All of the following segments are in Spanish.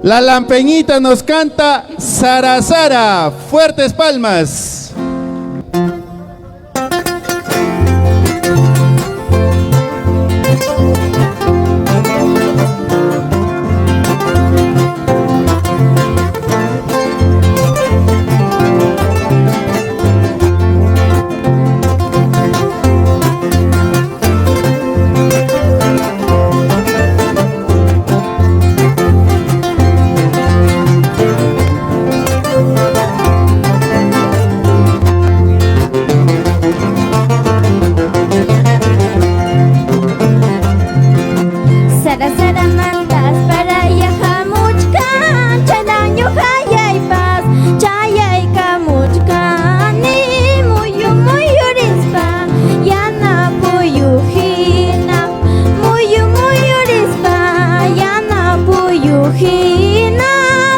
La Lampeñita nos canta Sara Sara. Fuertes palmas.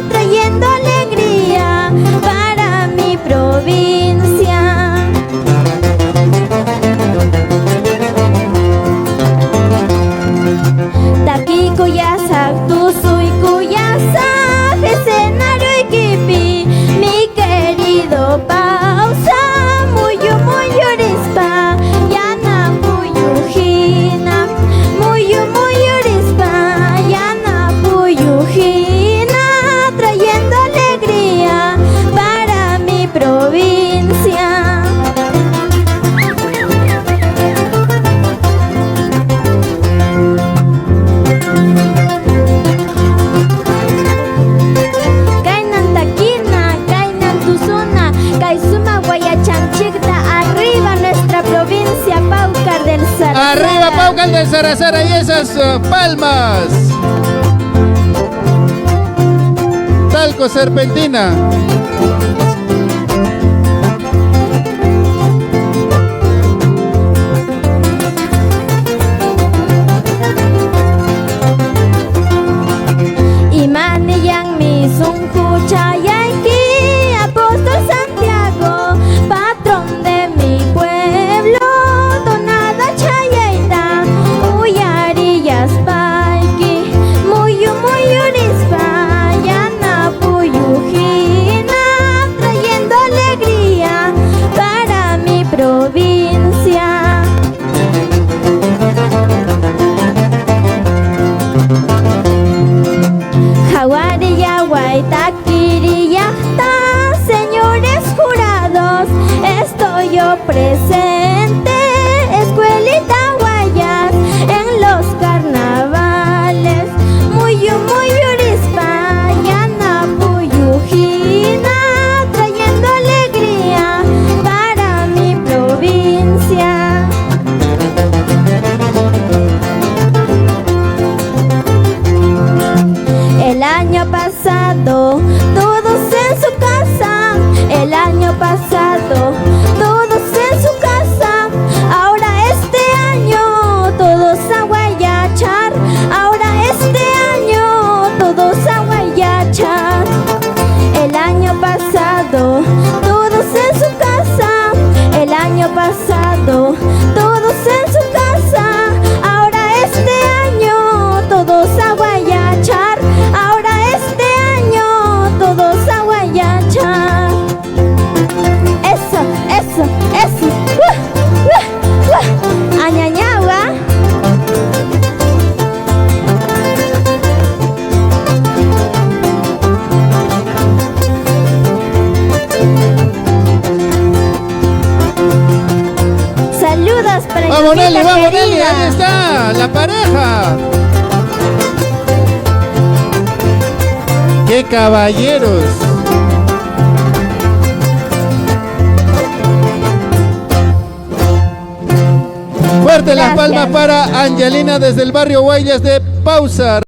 Trayendo alegría para mi provincia. Taki kuyasak tusuy kuyasak escenario equipi mi querido pausa muyu rispa yana puyujina muyu rispa yana puyujina trayendo alegría para mi provincia. Arriba nuestra provincia, Paucar del Sara Sara. Arriba Paucar del Sara Sara y esas palmas. Talco Serpentina. Imani yang mi sungku chayaki, apóstol Santiago, patrón de mi pueblo, donada chayaita, uyarillas paiki, muyu rispa, yana puyujina, trayendo alegría para mi provincia. Jawariya Guaitakiriyahta, señores jurados, estoy yo presente, escuelita Guayas, en los carnavales, muyu rispa, yana puyujina, trayendo alegría para mi provincia. El año pasado, todos en su casa. El año pasado, todos en su casa. Ahora este año, todos a guayachar. Ahora este año, todos a guayachar. El año pasado, todos en su casa. El año pasado, todos en su casa. Ahora este año, todos a guayachar. Ahora este año, todos a guayachar. Eso. Añañagua. Saludos para Vamos Nelly, Yolanda vamos Nelly, querida. ahí está la pareja. ¡Qué caballeros! Fuerte las Gracias. palmas para Angelina desde el barrio Guayas de Pausa.